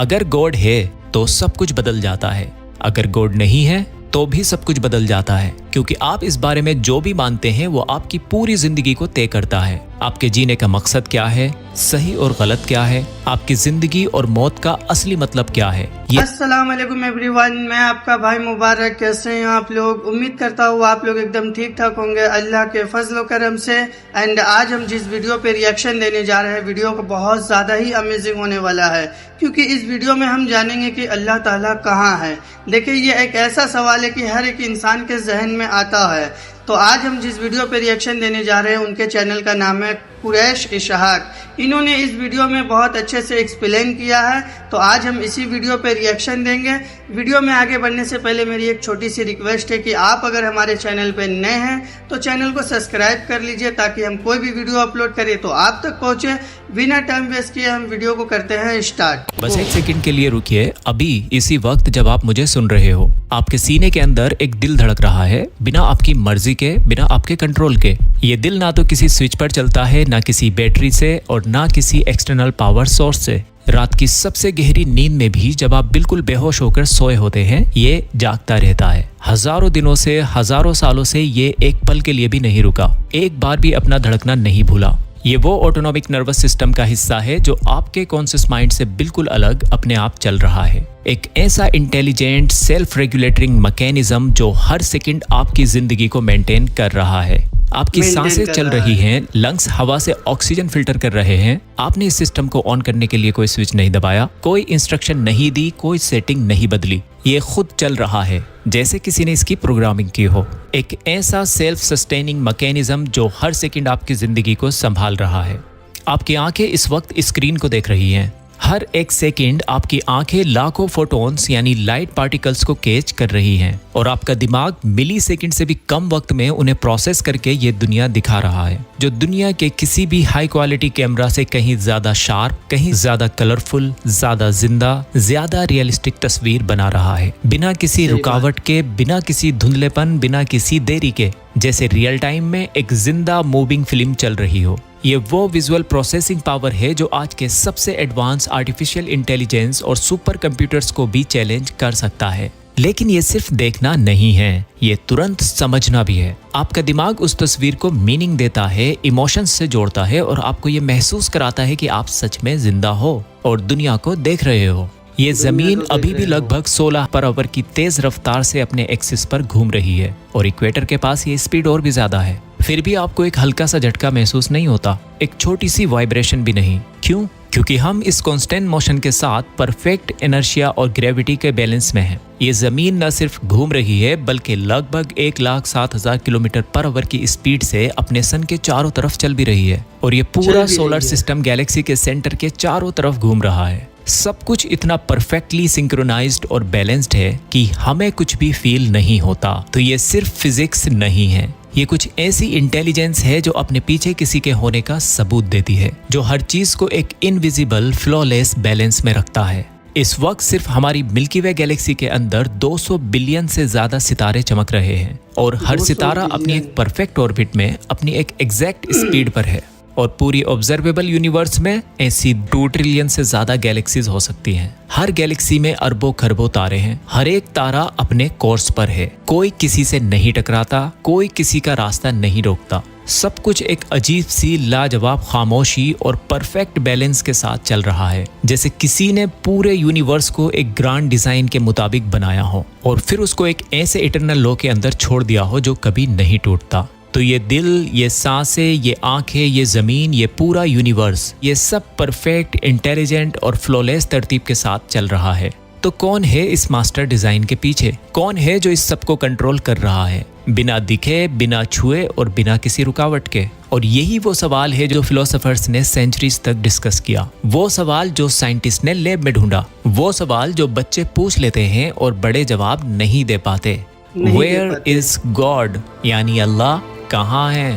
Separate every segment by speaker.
Speaker 1: अगर गॉड है तो सब कुछ बदल जाता है, अगर गॉड नहीं है तो भी सब कुछ बदल जाता है, क्योंकि आप इस बारे में जो भी मानते हैं वो आपकी पूरी जिंदगी को तय करता है। आपके जीने का मकसद क्या है, सही और गलत क्या है, आपकी जिंदगी और मौत का असली मतलब क्या है।
Speaker 2: अस्सलाम वालेकुम एवरीवन, मैं आपका भाई मुबारक। कैसे हैं आप लोग? उम्मीद करता हूँ आप लोग एकदम ठीक ठाक होंगे अल्लाह के फजल करम से। एंड आज हम जिस वीडियो पे रिएक्शन देने जा रहे हैं, वीडियो को बहुत ज़्यादा ही अमेजिंग होने वाला है, क्योंकि इस वीडियो में हम जानेंगे कि अल्लाह ताला कहाँ है। देखिए, ये एक ऐसा सवाल है कि हर एक इंसान के जहन में आता है। तो आज हम जिस वीडियो पे रिएक्शन देने जा रहे हैं, उनके चैनल का नाम है कुरैश इशहाक। इन्होंने इस वीडियो में बहुत अच्छे से एक्सप्लेन किया है, तो आज हम इसी वीडियो पे रिएक्शन देंगे। वीडियो में आगे बढ़ने से पहले मेरी एक छोटी सी रिक्वेस्ट है कि आप अगर हमारे चैनल पे नए हैं तो चैनल को सब्सक्राइब कर लीजिए, ताकि हम कोई भी वीडियो अपलोड करें तो आप तक पहुँचे। बिना टाइम वेस्ट किए हम वीडियो को करते हैं स्टार्ट।
Speaker 1: बस एक सेकंड के लिए रुकिए। अभी इसी वक्त जब आप मुझे सुन रहे हो, आपके सीने के अंदर एक दिल धड़क रहा है, बिना आपकी मर्जी के, बिना आपके कंट्रोल के। ये दिल ना तो किसी स्विच पर चलता है, ना किसी बैटरी से, और ना किसी एक्सटर्नल पावर सोर्स से। रात की सबसे गहरी नींद में भी जब आप बिल्कुल बेहोश होकर सोए होते हैं, ये जागता रहता है। हजारों दिनों से, हजारों सालों से ये एक पल के लिए भी नहीं रुका, एक बार भी अपना धड़कना नहीं भूला। ये वो ऑटोनॉमिक नर्वस सिस्टम का हिस्सा है जो आपके कॉन्शियस माइंड से बिल्कुल अलग अपने आप चल रहा है। एक ऐसा इंटेलिजेंट सेल्फ रेगुलेटिंग मैकेनिज्म जो हर सेकंड आपकी जिंदगी को मेंटेन कर रहा है। आपकी सांसें चल रही हैं, लंग्स हवा से ऑक्सीजन फिल्टर कर रहे हैं। आपने इस सिस्टम को ऑन करने के लिए कोई स्विच नहीं दबाया, कोई इंस्ट्रक्शन नहीं दी, कोई सेटिंग नहीं बदली। ये खुद चल रहा है जैसे किसी ने इसकी प्रोग्रामिंग की हो। एक ऐसा सेल्फ सस्टेनिंग मैकेनिज्म जो हर सेकंड आपकी जिंदगी को संभाल रहा है। आपकी आंखें इस वक्त स्क्रीन को देख रही हैं। हर एक सेकंड आपकी आंखें लाखों फोटोन्स यानी लाइट पार्टिकल्स को कैच कर रही हैं, और आपका दिमाग मिली सेकंड से भी कम वक्त में उन्हें प्रोसेस करके ये दुनिया दिखा रहा है, जो दुनिया के किसी भी हाई क्वालिटी कैमरा से कहीं ज्यादा शार्प, कहीं ज्यादा कलरफुल, ज्यादा जिंदा, ज्यादा रियलिस्टिक तस्वीर बना रहा है, बिना किसी रुकावट के, बिना किसी धुंधलेपन, बिना किसी देरी के, जैसे रियल टाइम में एक जिंदा मूविंग फिल्म चल रही हो। ये वो विजुअल प्रोसेसिंग पावर है जो आज के सबसे एडवांस आर्टिफिशियल इंटेलिजेंस और सुपर कंप्यूटर्स को भी चैलेंज कर सकता है। लेकिन ये सिर्फ देखना नहीं है, ये तुरंत समझना भी है। आपका दिमाग उस तस्वीर को मीनिंग देता है, इमोशंस से जोड़ता है, और आपको ये महसूस कराता है कि आप सच में जिंदा हो और दुनिया को देख रहे हो। ये जमीन अभी भी लगभग 16 पर आवर की तेज रफ्तार से अपने एक्सिस पर घूम रही है, और इक्वेटर के पास ये स्पीड और भी ज्यादा है। फिर भी आपको एक हल्का सा झटका महसूस नहीं होता, एक छोटी सी वाइब्रेशन भी नहीं। क्यों? क्योंकि हम इस कांस्टेंट मोशन के साथ परफेक्ट इनर्शिया और ग्रेविटी के बैलेंस में हैं। ये जमीन न सिर्फ घूम रही है, बल्कि लगभग 1,07,000 किलोमीटर पर आवर की स्पीड से अपने सन के चारों तरफ चल भी रही है, और ये पूरा सोलर सिस्टम गैलेक्सी के सेंटर के चारों तरफ घूम रहा है। सब कुछ इतना परफेक्टली सिंक्रोनाइज्ड और बैलेंस्ड है कि हमें कुछ भी फील नहीं होता। तो ये सिर्फ फिजिक्स नहीं है, ये कुछ ऐसी इंटेलिजेंस है जो अपने पीछे किसी के होने का सबूत देती है, जो हर चीज को एक इनविजिबल फ्लॉलेस बैलेंस में रखता है। इस वक्त सिर्फ हमारी मिल्की वे गैलेक्सी के अंदर 200 बिलियन से ज्यादा सितारे चमक रहे हैं, और हर सितारा अपनी एक परफेक्ट ऑर्बिट में अपनी एक एग्जैक्ट स्पीड पर है। और पूरी ऑब्जर्वेबल यूनिवर्स में ऐसी 2 ट्रिलियन से ज्यादा गैलेक्सीज हो सकती हैं। हर गैलेक्सी में अरबों खरबों तारे हैं, हर एक तारा अपने कोर्स पर है, कोई किसी से नहीं टकराता, कोई किसी का रास्ता नहीं रोकता। सब कुछ एक अजीब सी लाजवाब खामोशी और परफेक्ट बैलेंस के साथ चल रहा है, जैसे किसी ने पूरे यूनिवर्स को एक ग्रांड डिजाइन के मुताबिक बनाया हो, और फिर उसको एक ऐसे इटरनल लॉ के अंदर छोड़ दिया हो जो कभी नहीं टूटता। तो ये दिल, ये सांसें, ये आंखें, ये जमीन, ये पूरा यूनिवर्स, ये सब परफेक्ट, इंटेलिजेंट और फ्लॉलेस तरतीब के साथ चल रहा है। तो कौन है इस मास्टर डिजाइन के पीछे? कौन है जो इस सब को कंट्रोल कर रहा है, बिना दिखे, बिना छुए और बिना किसी रुकावट के? और यही वो सवाल है जो फिलोसोफर्स ने सेंचुरीज तक डिस्कस किया, वो सवाल जो साइंटिस्ट ने लैब में ढूंढा, वो सवाल जो बच्चे पूछ लेते हैं और बड़े जवाब नहीं दे पाते। वेयर इज गॉड, यानी अल्लाह कहाँ है?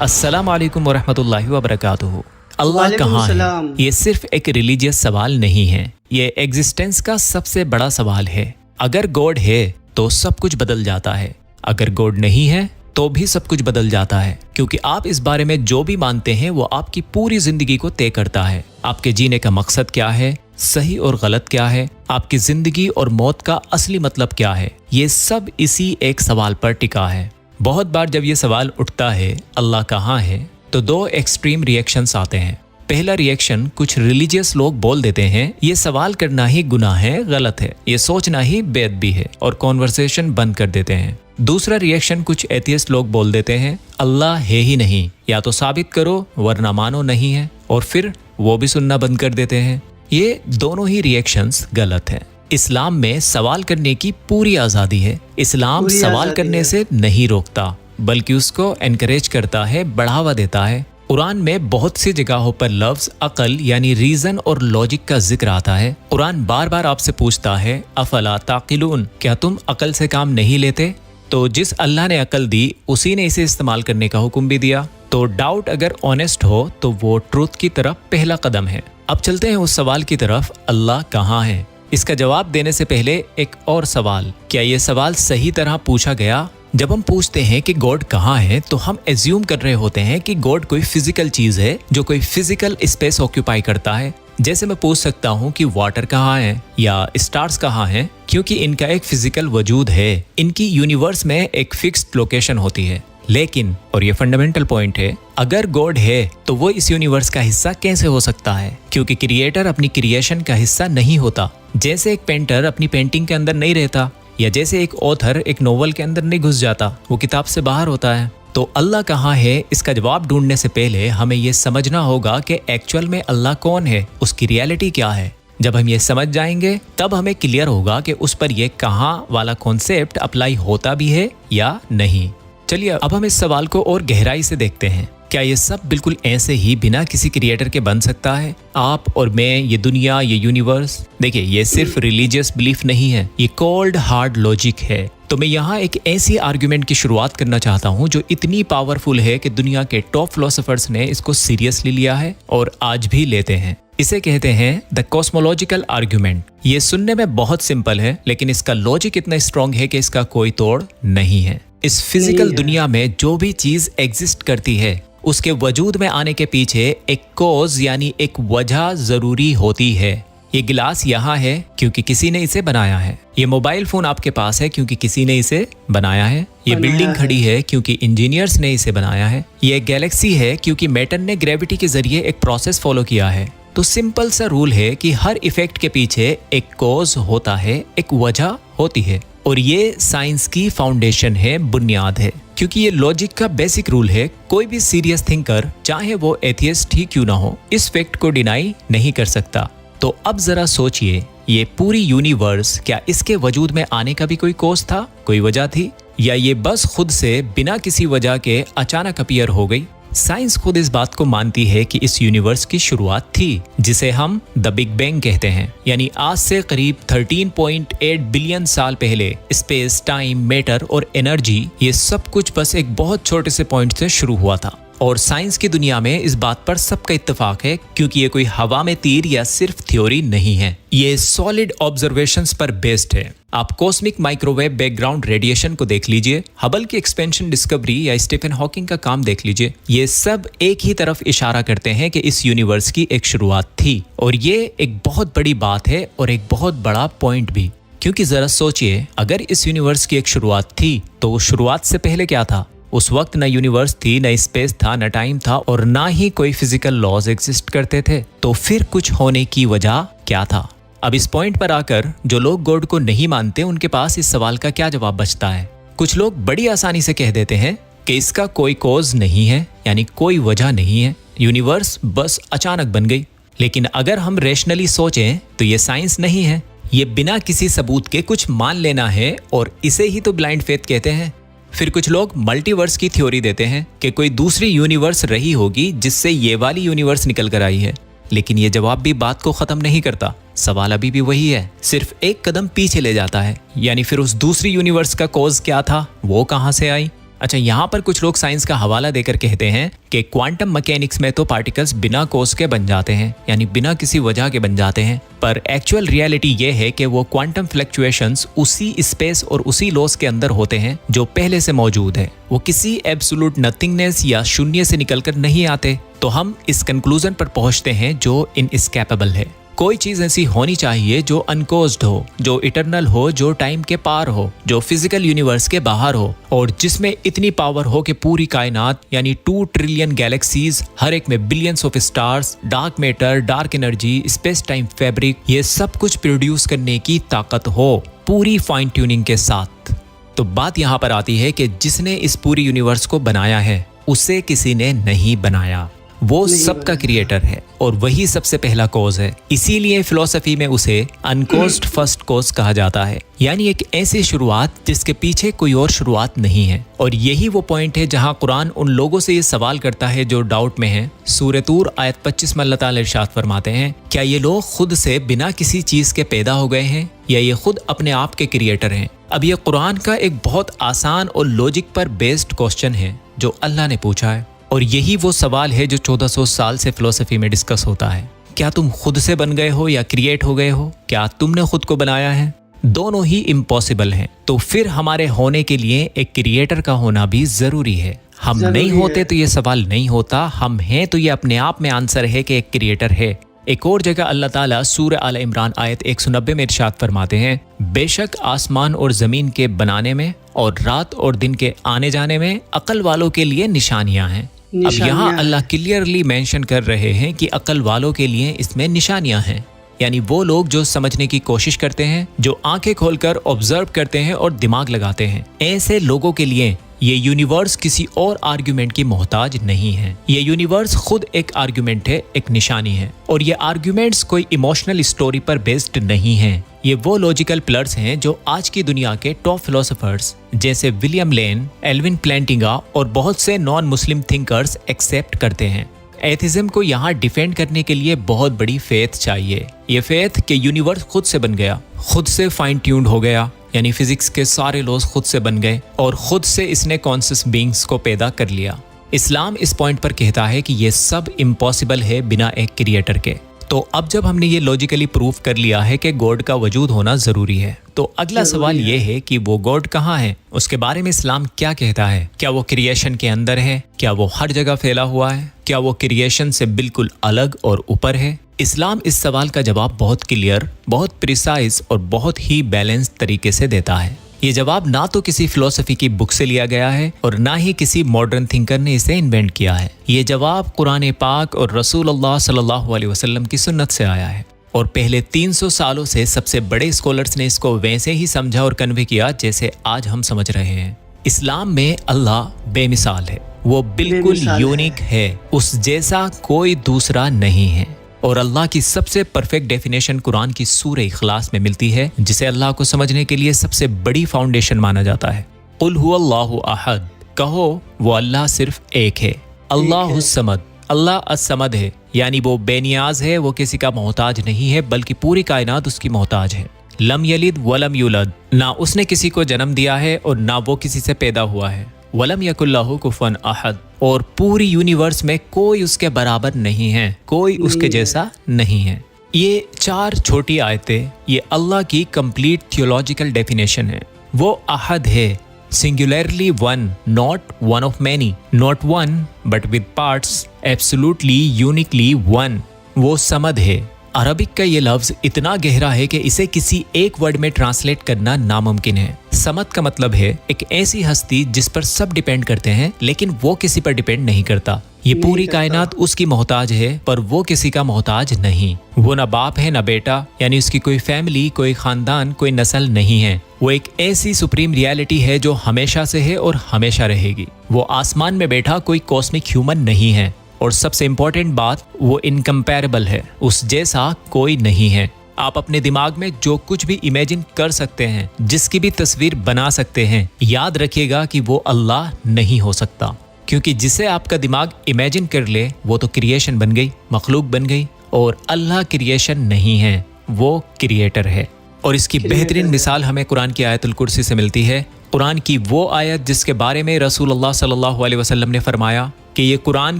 Speaker 1: अस्सलाम वालेकुम वरहमतुल्लाहि वबरकातुहू। अल्लाह कहाँ है? ये सिर्फ एक रिलीजियस सवाल नहीं है, ये एग्जिस्टेंस का सबसे बड़ा सवाल है। अगर गॉड है तो सब कुछ बदल जाता है, अगर गॉड नहीं है तो भी सब कुछ बदल जाता है, क्योंकि आप इस बारे में जो भी मानते हैं वो आपकी पूरी जिंदगी को तय करता है। आपके जीने का मकसद क्या है, सही और गलत क्या है, आपकी जिंदगी और मौत का असली मतलब क्या है, ये सब इसी एक सवाल पर टिका है। बहुत बार जब ये सवाल उठता है अल्लाह कहाँ है, तो दो एक्सट्रीम रिएक्शंस आते हैं। पहला रिएक्शन, कुछ रिलीजियस लोग बोल देते हैं ये सवाल करना ही गुनाह है, गलत है, ये सोचना ही बेअदबी है, और कॉन्वर्सेशन बंद कर देते हैं। दूसरा रिएक्शन, कुछ एथियस्ट लोग बोल देते हैं अल्लाह है ही नहीं, या तो साबित करो वरना मानो नहीं है, और फिर वो भी सुनना बंद कर देते हैं। ये दोनों ही रिएक्शंस गलत हैं। इस्लाम में सवाल करने की पूरी आज़ादी है। इस्लाम सवाल करने से नहीं रोकता, बल्कि उसको एनकरेज करता है, बढ़ावा देता है। कुरान में बहुत सी जगहों पर लफ्ज अकल यानी रीजन और लॉजिक का जिक्र आता है। कुरान बार बार आपसे पूछता है अफला ताकिलून, क्या तुम अकल से काम नहीं लेते? तो जिस अल्लाह ने अकल दी उसी ने इसे इस्तेमाल करने का हुक्म भी दिया। तो डाउट अगर ऑनेस्ट हो तो वो ट्रूथ की तरफ पहला कदम है। अब चलते हैं उस सवाल की तरफ, अल्लाह कहाँ है? इसका जवाब देने से पहले एक और सवाल, क्या ये सवाल सही तरह पूछा गया? जब हम पूछते हैं कि गॉड कहाँ है तो हम एज्यूम कर रहे होते हैं कि गॉड कोई फिजिकल चीज है जो कोई फिजिकल स्पेस ऑक्यूपाई करता है। जैसे मैं पूछ सकता हूँ कि वाटर कहाँ है या स्टार्स कहाँ हैं, क्योंकि इनका एक फिजिकल वजूद है, इनकी यूनिवर्स में एक फिक्स्ड लोकेशन होती है। लेकिन, और ये फंडामेंटल पॉइंट है, अगर गॉड है तो वो इस यूनिवर्स का हिस्सा कैसे हो सकता है? क्योंकि क्रिएटर अपनी क्रिएशन का हिस्सा नहीं होता। जैसे एक पेंटर अपनी पेंटिंग के अंदर नहीं रहता, या जैसे एक ऑथर एक नोवेल के अंदर नहीं घुस जाता, वो किताब से बाहर होता है। तो अल्लाह कहाँ है, इसका जवाब ढूंढने से पहले हमें ये समझना होगा कि एक्चुअल में अल्लाह कौन है, उसकी रियलिटी क्या है। जब हम ये समझ जाएंगे तब हमें क्लियर होगा कि उस पर ये कहाँ वाला कॉन्सेप्ट अप्लाई होता भी है या नहीं। चलिए अब हम इस सवाल को और गहराई से देखते हैं। क्या ये सब बिल्कुल ऐसे ही बिना किसी क्रिएटर के बन सकता है? आप और मैं, ये दुनिया, ये यूनिवर्स? देखिए, ये सिर्फ रिलीजियस बिलीफ नहीं है, ये कोल्ड हार्ड लॉजिक है। तो मैं यहाँ एक ऐसी आर्गुमेंट की शुरुआत करना चाहता हूँ जो इतनी पावरफुल है कि दुनिया के टॉप फिलोसोफर्स ने इसको सीरियसली लिया है और आज भी लेते हैं। इसे कहते हैं द कॉस्मोलॉजिकल आर्गुमेंट। ये सुनने में बहुत सिंपल है, लेकिन इसका लॉजिक इतना स्ट्रॉन्ग है कि इसका कोई तोड़ नहीं है। इस फिजिकल दुनिया में जो भी चीज एग्जिस्ट करती है उसके वजूद में आने के पीछे एक कॉज यानी एक वजह जरूरी होती है। ये गिलास यहाँ है क्योंकि किसी ने इसे बनाया है। ये मोबाइल फोन आपके पास है क्योंकि किसी ने इसे बनाया है। ये बिल्डिंग खड़ी है क्योंकि इंजीनियर्स ने इसे बनाया है। ये गैलेक्सी है क्योंकि मैटर ने ग्रेविटी के जरिए एक प्रोसेस फॉलो किया है। तो सिंपल सा रूल है कि हर इफेक्ट के पीछे एक कॉज होता है, एक वजह होती है, और ये साइंस की फाउंडेशन है, बुनियाद है। क्योंकि ये लॉजिक का बेसिक रूल है, कोई भी सीरियस थिंकर, चाहे वो एथियस्ट ही क्यों ना हो, इस फैक्ट को डिनाई नहीं कर सकता। तो अब जरा सोचिए, ये पूरी यूनिवर्स, क्या इसके वजूद में आने का भी कोई कॉज था, कोई वजह थी, या ये बस खुद से बिना किसी वजह के अचानक अपीयर हो गई? साइंस खुद इस बात को मानती है कि इस यूनिवर्स की शुरुआत थी, जिसे हम द बिग बैंग कहते हैं। यानी आज से करीब 13.8 बिलियन साल पहले स्पेस, टाइम, मैटर और एनर्जी, ये सब कुछ बस एक बहुत छोटे से पॉइंट से शुरू हुआ था। और साइंस की दुनिया में इस बात पर सबका इत्तेफाक है, क्योंकि ये कोई हवा में तीर या सिर्फ थ्योरी नहीं है, ये सॉलिड ऑब्जर्वेशंस पर बेस्ड है। आप कॉस्मिक माइक्रोवेव बैकग्राउंड रेडिएशन को देख लीजिए, हबल की एक्सपेंशन डिस्कवरी या स्टीफन हॉकिंग का काम देख लीजिए, ये सब एक ही तरफ इशारा करते हैं कि इस यूनिवर्स की एक शुरुआत थी। और ये एक बहुत बड़ी बात है और एक बहुत बड़ा पॉइंट भी, क्योंकि जरा सोचिए, अगर इस यूनिवर्स की एक शुरुआत थी तो शुरुआत से पहले क्या था? उस वक्त न यूनिवर्स थी, न स्पेस था, न टाइम था, और ना ही कोई फिजिकल लॉज एग्जिस्ट करते थे। तो फिर कुछ होने की वजह क्या था? अब इस पॉइंट पर आकर जो लोग गॉड को नहीं मानते, उनके पास इस सवाल का क्या जवाब बचता है? कुछ लोग बड़ी आसानी से कह देते हैं कि इसका कोई कॉज नहीं है, यानी कोई वजह नहीं है, यूनिवर्स बस अचानक बन गई। लेकिन अगर हम रैशनली सोचें तो ये साइंस नहीं है, ये बिना किसी सबूत के कुछ मान लेना है, और इसे ही तो ब्लाइंड फेथ कहते हैं। फिर कुछ लोग मल्टीवर्स की थ्योरी देते हैं कि कोई दूसरी यूनिवर्स रही होगी जिससे ये वाली यूनिवर्स निकल कर आई है। लेकिन ये जवाब भी बात को खत्म नहीं करता, सवाल अभी भी वही है, सिर्फ एक कदम पीछे ले जाता है। यानी फिर उस दूसरी यूनिवर्स का कॉज क्या था, वो कहां से आई? अच्छा, यहाँ पर कुछ लोग साइंस का हवाला देकर कहते हैं कि क्वांटम मैकेनिक्स में तो पार्टिकल्स बिना कॉज के बन जाते हैं, यानी बिना किसी वजह के बन जाते हैं। पर एक्चुअल रियलिटी ये है कि वो क्वांटम फ्लक्चुएशंस उसी स्पेस और उसी लॉस के अंदर होते हैं जो पहले से मौजूद है। वो किसी एब्सोल्यूट नथिंगनेस या शून्य से निकलकर नहीं आते। तो हम इस कंक्लूजन पर पहुंचते हैं जो इनएस्केपेबल है। कोई चीज ऐसी होनी चाहिए जो अनकोज्ड हो, जो इटरनल हो, जो टाइम के पार हो, जो फिजिकल यूनिवर्स के बाहर हो और जिसमें इतनी पावर हो कि पूरी कायनात यानी 2 ट्रिलियन गैलेक्सीज, हर एक में billions of stars, dark matter, dark energy, space time fabric, ये सब कुछ प्रोड्यूस करने की ताकत हो पूरी फाइन ट्यूनिंग के साथ। तो बात यहाँ पर आती है कि जिसने इस पूरी यूनिवर्स को बनाया है उसे किसी ने नहीं बनाया, वो सबका क्रिएटर है और वही सबसे पहला कॉज है। इसीलिए फिलॉसफी में उसे अनकोज्ड फर्स्ट कॉज कहा जाता है, यानी एक ऐसी शुरुआत जिसके पीछे कोई और शुरुआत नहीं है। और यही वो पॉइंट है जहां कुरान उन लोगों से ये सवाल करता है जो डाउट में हैं। सूरह तूर आयत 25 में अल्लाह ताला इरशाद फरमाते हैं, क्या ये लोग खुद से बिना किसी चीज के पैदा हो गए हैं या ये खुद अपने आप के क्रिएटर हैं? अब ये कुरान का एक बहुत आसान और लॉजिक पर बेस्ड क्वेश्चन है जो अल्लाह ने पूछा है और यही वो सवाल है जो 1400 साल से फिलॉसफी में डिस्कस होता है। क्या तुम खुद से बन गए हो या क्रिएट हो गए हो? क्या तुमने खुद को बनाया है? दोनों ही इम्पॉसिबल हैं। तो फिर हमारे होने के लिए एक क्रिएटर का होना भी जरूरी है। हम नहीं होते तो ये सवाल नहीं होता, हम हैं तो ये अपने आप में आंसर है कि एक क्रिएटर है। एक और जगह अल्लाह ताला सूरह आल इमरान आयत 190 में इरशाद फरमाते हैं, बेशक आसमान और जमीन के बनाने में और रात और दिन के आने जाने में अकल वालों के लिए निशानियां हैं। अब यहाँ अल्लाह क्लियरली मेंशन कर रहे हैं कि अकल वालों के लिए इसमें निशानियां हैं, यानी वो लोग जो समझने की कोशिश करते हैं, जो आंखें खोलकर ऑब्जर्व करते हैं और दिमाग लगाते हैं। ऐसे लोगों के लिए ये यूनिवर्स किसी और आर्ग्यूमेंट की मोहताज नहीं है। ये यूनिवर्स खुद एक आर्ग्यूमेंट है, एक निशानी है। और ये आर्ग्यूमेंट्स कोई इमोशनल स्टोरी पर बेस्ड नहीं है। ये वो लॉजिकल पिलर्स हैं जो आज की दुनिया के टॉप फिलोसोफर्स जैसे विलियम लेन, एल्विन प्लेंटिंगा और बहुत से नॉन मुस्लिम थिंकर्स एक्सेप्ट करते हैं। एथिज्म को यहाँ डिफेंड करने के लिए बहुत बड़ी फेथ चाहिए। ये फेथ कि यूनिवर्स खुद से बन गया, खुद से फाइन ट्यून्ड हो गया, यानी फिजिक्स के सारे लॉज खुद से बन गए और खुद से इसने कॉन्शियस बीइंग्स को पैदा कर लिया। इस्लाम इस पॉइंट पर कहता है कि ये सब इम्पॉसिबल है बिना एक क्रिएटर के। तो अब जब हमने ये लॉजिकली प्रूफ कर लिया है कि गॉड का वजूद होना जरूरी है, तो अगला सवाल ये है कि वो गॉड कहाँ है, उसके बारे में इस्लाम क्या कहता है? क्या वो क्रिएशन के अंदर है? क्या वो हर जगह फैला हुआ है? क्या वो क्रिएशन से बिल्कुल अलग और ऊपर है? इस्लाम इस सवाल का जवाब बहुत क्लियर, बहुत प्रिसाइज और बहुत ही बैलेंस तरीके से देता है। ये जवाब ना तो किसी फिलोसफी की बुक से लिया गया है और ना ही किसी मॉडर्न थिंकर ने इसे इन्वेंट किया है। ये जवाब कुरान पाक और रसूलुल्लाह सल्लल्लाहु अलैहि वसल्लम की सुन्नत से आया है और पहले 300 सालों से सबसे बड़े स्कॉलर्स ने इसको वैसे ही समझा और कन्वे किया जैसे आज हम समझ रहे हैं। इस्लाम में अल्लाह बेमिसाल है, वो बिल्कुल यूनिक है, उस जैसा कोई दूसरा नहीं है। और अल्लाह की सबसे परफेक्ट डेफिनेशन कुरान की सूरह इखलास में मिलती है, जिसे अल्लाह को समझने के लिए सबसे बड़ी फाउंडेशन माना जाता है। कुल हुवल्लाहु अहद, कहो वो अल्लाह सिर्फ एक है। अल्लाहुस समद, अल्लाह अस-समद है, यानी वो बेनियाज है, वो किसी का मोहताज नहीं है बल्कि पूरी कायनात उसकी मोहताज है। लम यलिद वलम यूलद, ना उसने किसी को जन्म दिया है और ना वो किसी से पैदा हुआ है। वलम यकुल्लाहु कुफुवन अहद, और पूरी यूनिवर्स में कोई उसके बराबर नहीं है, कोई उसके जैसा नहीं है। ये 4 छोटी आयतें ये अल्लाह की कंप्लीट थियोलॉजिकल डेफिनेशन है। वो अहद है, singularly one, not one of many, not one but with parts, absolutely uniquely one. वो समद है। अरबिक का ये लफ्ज इतना गहरा है कि इसे किसी एक वर्ड में ट्रांसलेट करना नामुमकिन है। समद का मतलब है एक ऐसी हस्ती जिस पर सब डिपेंड करते हैं लेकिन वो किसी पर डिपेंड नहीं करता। ये पूरी कायनात उसकी मोहताज है पर वो किसी का मोहताज नहीं। वो ना बाप है ना बेटा, यानी उसकी कोई फैमिली, कोई खानदान, कोई नस्ल नहीं है। वो एक ऐसी सुप्रीम रियलिटी है जो हमेशा से है और हमेशा रहेगी। वो आसमान में बैठा कोई कॉस्मिक ह्यूमन नहीं है और सबसे इंपॉर्टेंट बात, वो इनकम्पैरेबल है, उस जैसा कोई नहीं है। आप अपने दिमाग में जो कुछ भी इमेजिन कर सकते हैं, जिसकी भी तस्वीर बना सकते हैं, याद रखिएगा कि वो अल्लाह नहीं हो सकता, क्योंकि जिसे आपका दिमाग इमेजिन कर ले वो तो क्रिएशन बन गई, मखलूक बन गई, और अल्लाह क्रिएशन नहीं है, वो क्रिएटर है। और इसकी बेहतरीन मिसाल हमें कुरान की आयतुल कुर्सी से मिलती है। कुरान की वो आयत जिसके बारे में रसूलुल्लाह सल्लल्लाहु अलैहि वसल्लम ने फरमाया कि ये कुरान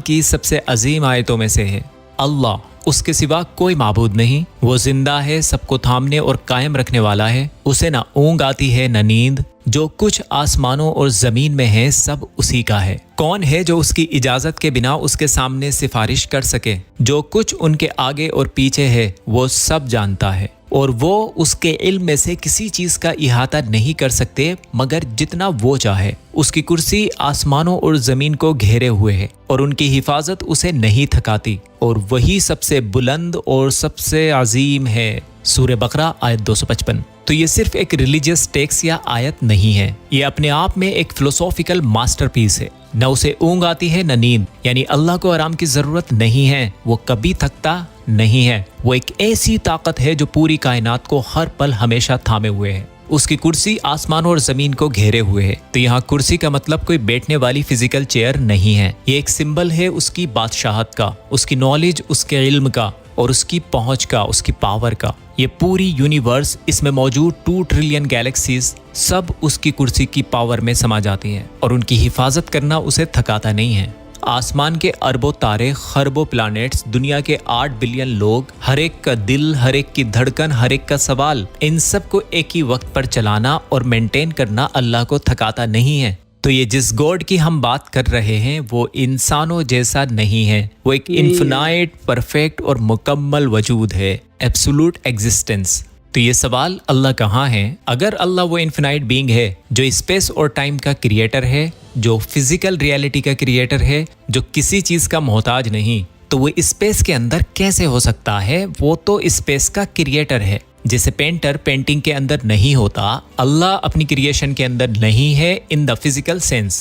Speaker 1: की सबसे अजीम आयतों में से है। अल्लाह, उसके सिवा कोई माबूद नहीं, वो जिंदा है, सबको थामने और कायम रखने वाला है, उसे ना ऊँग आती है न नींद, जो कुछ आसमानों और जमीन में है सब उसी का है। कौन है जो उसकी इजाजत के बिना उसके सामने सिफारिश कर सके? जो कुछ उनके आगे और पीछे है वो सब जानता है, और वो उसके इल्म में से किसी चीज का इहाता नहीं कर सकते मगर जितना वो चाहे। उसकी कुर्सी आसमानों और जमीन को घेरे हुए है और उनकी हिफाजत उसे नहीं थकाती, और वही सबसे बुलंद और सबसे अजीम है। सूरह बकरा आयत 255। तो ये सिर्फ एक रिलीजियस टेक्स्ट या आयत नहीं है, ये अपने आप में एक फिलोसॉफिकल मास्टरपीस है। न उसे ऊँग आती है न नींद, यानी अल्लाह को आराम की जरूरत नहीं है, वो कभी थकता नहीं है। वो एक ऐसी ताकत है जो पूरी कायनात को हर पल हमेशा थामे हुए है। उसकी कुर्सी आसमान और जमीन को घेरे हुए है। तो यहाँ कुर्सी का मतलब कोई बैठने वाली फिजिकल चेयर नहीं है, ये एक सिंबल है उसकी बादशाहत का, उसकी नॉलेज, उसके इल्म का और उसकी पहुंच का, उसकी पावर का। ये पूरी यूनिवर्स, इसमें मौजूद 2 ट्रिलियन गैलेक्सीज सब उसकी कुर्सी की पावर में समा जाती हैं और उनकी हिफाजत करना उसे थकाता नहीं है। आसमान के अरबों तारे, खरबों प्लैनेट्स, दुनिया के 8 बिलियन लोग, हर एक का दिल, हर एक की धड़कन, हर एक का सवाल, इन सब को एक ही वक्त पर चलाना और मेंटेन करना अल्लाह को थकाता नहीं है। तो ये जिस गॉड की हम बात कर रहे हैं वो इंसानों जैसा नहीं है, वो एक इन्फिनाइट, परफेक्ट और मुकम्मल वजूद है, एब्सोल्यूट एग्जिस्टेंस। तो ये सवाल, अल्लाह कहाँ है? अगर अल्लाह वो इन्फिनाइट बीइंग है जो स्पेस और टाइम का क्रिएटर है, जो फिजिकल रियलिटी का क्रिएटर है, जो किसी चीज का मोहताज नहीं, तो वो स्पेस के अंदर कैसे हो सकता है? वो तो स्पेस का क्रिएटर है। जैसे पेंटर पेंटिंग के अंदर नहीं होता, अल्लाह अपनी क्रिएशन के अंदर नहीं है इन द फिजिकल सेंस।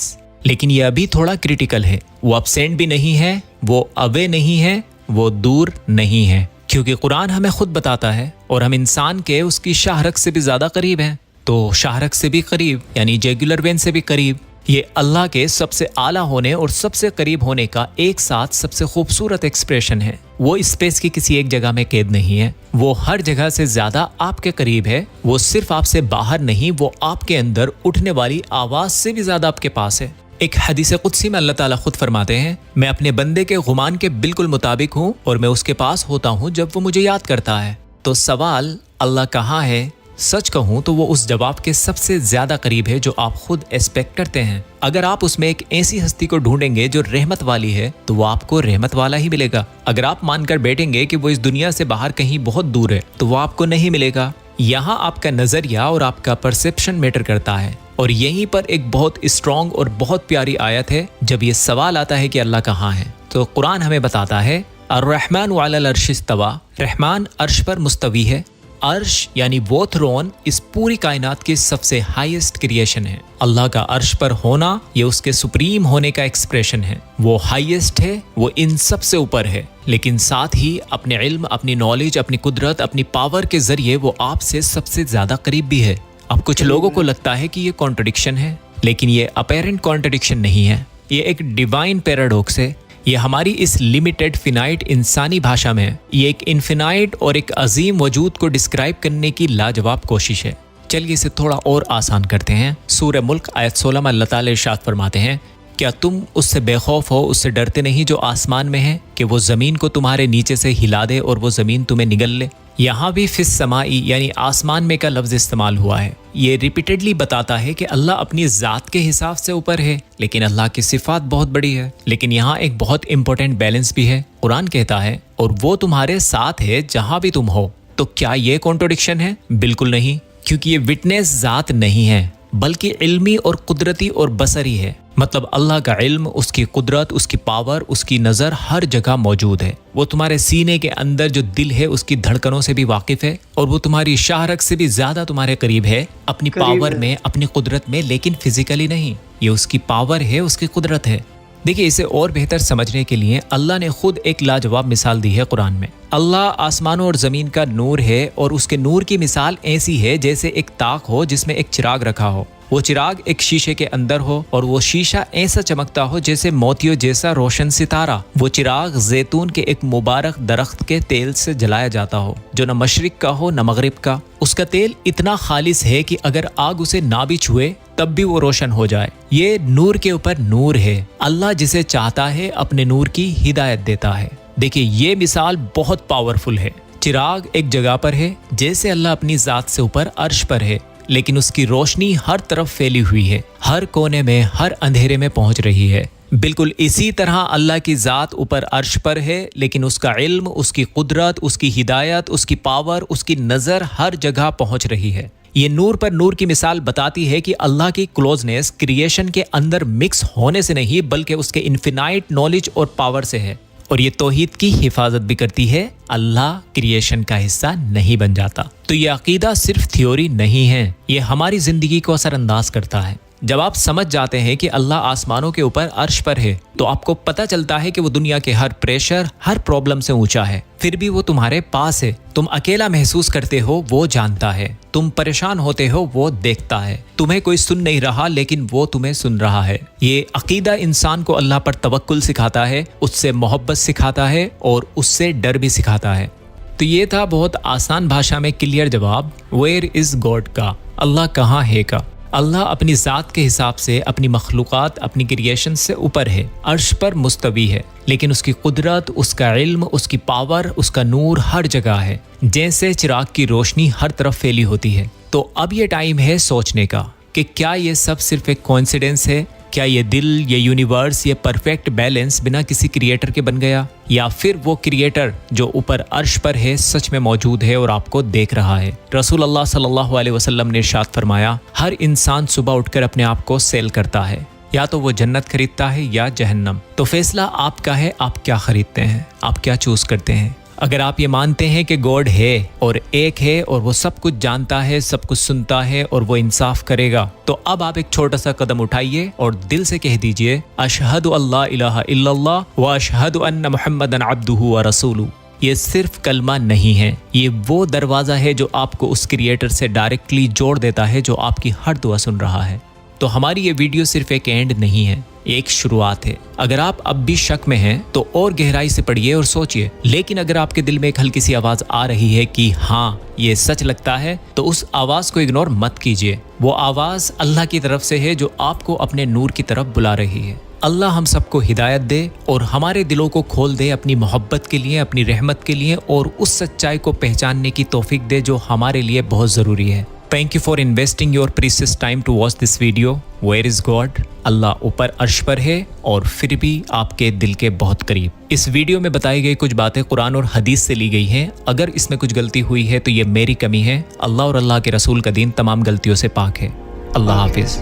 Speaker 1: लेकिन ये अभी थोड़ा क्रिटिकल है, वो एब्सेंट भी नहीं है, वो अवे नहीं है, वो दूर नहीं है, क्योंकि कुरान हमें खुद बताता है और हम इंसान के उसकी शाहरग से भी ज्यादा करीब हैं। तो शाहरग से भी करीब यानी जुगुलर वेन से भी करीब, ये अल्लाह के सबसे आला होने और सबसे करीब होने का एक साथ सबसे खूबसूरत एक्सप्रेशन है। वो स्पेस की किसी एक जगह में कैद नहीं है, वो हर जगह से ज्यादा आपके करीब है। वो सिर्फ आपसे बाहर नहीं, वो आपके अंदर उठने वाली आवाज से भी ज्यादा आपके पास है। एक हदीस कुदसी में अल्लाह ताला खुद फरमाते हैं, मैं अपने बंदे के गुमान के बिल्कुल मुताबिक हूँ और मैं उसके पास होता हूँ जब वो मुझे याद करता है। तो सवाल, अल्लाह कहाँ है? सच कहूँ तो वो उस जवाब के सबसे ज्यादा करीब है जो आप खुद एक्सपेक्ट करते हैं। अगर आप उसमें एक ऐसी हस्ती को ढूंढेंगे जो रहमत वाली है तो वो आपको रहमत वाला ही मिलेगा। अगर आप मानकर बैठेंगे कि वो इस दुनिया से बाहर कहीं बहुत दूर है तो वो आपको नहीं मिलेगा। यहाँ आपका नजरिया और आपका परसेप्शन मैटर करता है। और यहीं पर एक बहुत स्ट्रॉन्ग और बहुत प्यारी आयत है। जब ये सवाल आता है कि अल्लाह कहाँ है, तो कुरान हमें बताता है, अर्रहमान अलल अर्श इस्तवा, रहमान अर्श पर मुस्तवी है। अर्श यानी वो थ्रोन इस पूरी कायनात की सबसे हाईएस्ट क्रिएशन है। अल्लाह का अर्श पर होना ये उसके सुप्रीम होने का एक्सप्रेशन है। वो हाईएस्ट है, वो इन सब से ऊपर है, लेकिन साथ ही अपने इल्म, अपनी नॉलेज, अपनी कुदरत, अपनी पावर के जरिए वो आपसे सबसे ज्यादा करीब भी है। अब कुछ लोगों को लगता है कि ये कॉन्ट्रडिक्शन है, लेकिन ये अपेरेंट कॉन्ट्रडिक्शन नहीं है, ये एक डिवाइन पैराडॉक्स है। ये हमारी इस लिमिटेड फिनाइट इंसानी भाषा में ये एक इन्फिनाइट और एक अजीम वजूद को डिस्क्राइब करने की लाजवाब कोशिश है। चलिए इसे थोड़ा और आसान करते हैं। सूरह मुल्क आयत 16 में अल्लाह ताला इरशाद फरमाते हैं, क्या तुम उससे बेखौफ हो, उससे डरते नहीं जो आसमान में है, कि वो जमीन को तुम्हारे नीचे से हिला दे और वो जमीन तुम्हें निगल ले। यहाँ भी फिस समाई यानी आसमान में का लफ्ज इस्तेमाल हुआ है। ये रिपीटेडली बताता है कि अल्लाह अपनी जात के हिसाब से ऊपर है, लेकिन अल्लाह की सिफात बहुत बड़ी है। लेकिन यहाँ एक बहुत इंपॉर्टेंट बैलेंस भी है। कुरान कहता है, और वो तुम्हारे साथ है जहां भी तुम हो। तो क्या ये कॉन्ट्रडिक्शन है? बिल्कुल नहीं, क्योंकि ये विटनेस जात नहीं है, बल्कि इल्मी और कुदरती और बसरी है। मतलब अल्लाह का इल्म, उसकी कुदरत, उसकी पावर, उसकी नज़र हर जगह मौजूद है। वो तुम्हारे सीने के अंदर जो दिल है उसकी धड़कनों से भी वाकिफ है, और वो तुम्हारी शाहरग से भी ज्यादा तुम्हारे करीब है, अपनी पावर में, अपनी कुदरत में, लेकिन फिजिकली नहीं। ये उसकी पावर है, उसकी कुदरत है। देखिए, इसे और बेहतर समझने के लिए अल्लाह ने खुद एक लाजवाब मिसाल दी है कुरान में। अल्लाह आसमानों और ज़मीन का नूर है, और उसके नूर की मिसाल ऐसी है जैसे एक ताक हो जिसमें एक चिराग रखा हो, वो चिराग एक शीशे के अंदर हो और वो शीशा ऐसा चमकता हो जैसे मोतियों जैसा रोशन सितारा। वो चिराग जैतून के एक मुबारक दरख्त के तेल से जलाया जाता हो जो न मशरिक का हो न मगरिब का। उसका तेल इतना खालिस है कि अगर आग उसे ना भी छुए तब भी वो रोशन हो जाए। ये नूर के ऊपर नूर है। अल्लाह जिसे चाहता है अपने नूर की हिदायत देता है। देखिए ये मिसाल बहुत पावरफुल है। चिराग एक जगह पर है जैसे अल्लाह अपनी जात से ऊपर अर्श पर है, लेकिन उसकी रोशनी हर तरफ फैली हुई है, हर कोने में हर अंधेरे में पहुंच रही है। बिल्कुल इसी तरह अल्लाह की जात ऊपर अर्श पर है, लेकिन उसका इल्म, उसकी कुदरत, उसकी हिदायत, उसकी पावर, उसकी नज़र हर जगह पहुंच रही है। ये नूर पर नूर की मिसाल बताती है कि अल्लाह की क्लोजनेस क्रिएशन के अंदर मिक्स होने से नहीं बल्कि उसके इन्फिनाइट नॉलेज और पावर से है। और ये तौहीद की हिफाजत भी करती है। अल्लाह क्रिएशन का हिस्सा नहीं बन जाता। तो ये अकीदा सिर्फ थ्योरी नहीं है, ये हमारी जिंदगी को असरअंदाज करता है। जब आप समझ जाते हैं कि अल्लाह आसमानों के ऊपर अर्श पर है तो आपको पता चलता है कि वो दुनिया के हर प्रेशर, हर प्रॉब्लम से ऊंचा है, फिर भी वो तुम्हारे पास है। तुम अकेला महसूस करते हो, वो जानता है। तुम परेशान होते हो, वो देखता है। तुम्हें कोई सुन नहीं रहा लेकिन वो तुम्हें सुन रहा है। ये अकीदा इंसान को अल्लाह पर तवक्कुल सिखाता है, उससे मोहब्बत सिखाता है और उससे डर भी सिखाता है। तो ये था बहुत आसान भाषा में क्लियर जवाब वेयर इज गॉड का, अल्लाह कहाँ है का। अल्लाह अपनी ज़ात के हिसाब से अपनी मखलूक़ात, अपनी क्रिएशन से ऊपर है, अर्श पर मुस्तवी है, लेकिन उसकी कुदरत, उसका इल्म, उसकी पावर, उसका नूर हर जगह है। जैसे चिराग की रोशनी हर तरफ फैली होती है। तो अब ये टाइम है सोचने का कि क्या ये सब सिर्फ एक कोइंसिडेंस है? क्या ये दिल, ये यूनिवर्स, ये परफेक्ट बैलेंस बिना किसी क्रिएटर के बन गया, या फिर वो क्रिएटर जो ऊपर अर्श पर है सच में मौजूद है और आपको देख रहा है? रसूल अल्लाह सल्लल्लाहु अलैहि वसल्लम ने इरशाद फरमाया, हर इंसान सुबह उठकर अपने आप को सेल करता है, या तो वो जन्नत खरीदता है या जहन्नम। तो फैसला आपका है, आप क्या खरीदते हैं, आप क्या चूज करते हैं। अगर आप ये मानते हैं कि गॉड है और एक है और वो सब कुछ जानता है, सब कुछ सुनता है और वो इंसाफ करेगा, तो अब आप एक छोटा सा कदम उठाइए और दिल से कह दीजिए, अशहदु अल्ला इलाहा इल्लल्लाह व अशहदु अन्ना मुहम्मदन अब्दुहु व रसूलुहु। ये सिर्फ कलमा नहीं है, ये वो दरवाज़ा है जो आपको उस क्रिएटर से डायरेक्टली जोड़ देता है जो आपकी हर दुआ सुन रहा है। तो हमारी ये वीडियो सिर्फ एक एंड नहीं है, एक शुरुआत है। अगर आप अब भी शक में हैं तो और गहराई से पढ़िए और सोचिए। लेकिन अगर आपके दिल में एक हल्की सी आवाज़ आ रही है कि हाँ ये सच लगता है, तो उस आवाज़ को इग्नोर मत कीजिए। वो आवाज़ अल्लाह की तरफ से है जो आपको अपने नूर की तरफ बुला रही है। अल्लाह हम सबको हिदायत दे और हमारे दिलों को खोल दे अपनी मोहब्बत के लिए, अपनी रहमत के लिए, और उस सच्चाई को पहचानने की तौफीक दे जो हमारे लिए बहुत ज़रूरी है। Thank you for investing your precious time to watch this video. Where is God? अल्लाह ऊपर अर्श पर है और फिर भी आपके दिल के बहुत करीब। इस वीडियो में बताई गई कुछ बातें कुरान और हदीस से ली गई हैं। अगर इसमें कुछ गलती हुई है तो ये मेरी कमी है। अल्लाह और अल्लाह के रसूल का दीन तमाम गलतियों से पाक है। अल्लाह हाफिज।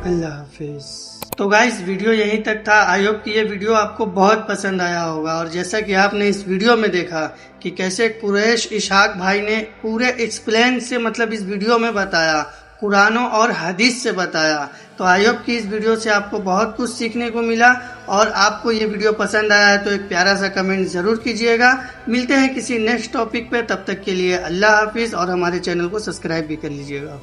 Speaker 2: अल्लाह हाफिज। तो गाइस वीडियो यहीं तक था। आई होप कि ये वीडियो आपको बहुत पसंद आया होगा। और जैसा कि आपने इस वीडियो में देखा कि कैसे कुरैश इशाक भाई ने पूरे एक्सप्लेन से मतलब इस वीडियो में बताया, कुरानों और हदीस से बताया। तो आई होप कि इस वीडियो से आपको बहुत कुछ सीखने को मिला। और आपको ये वीडियो पसंद आया है तो एक प्यारा सा कमेंट ज़रूर कीजिएगा। मिलते हैं किसी नेक्स्ट टॉपिक पे, तब तक के लिए अल्लाह हाफिज़। और हमारे चैनल को सब्सक्राइब भी कर लीजिएगा।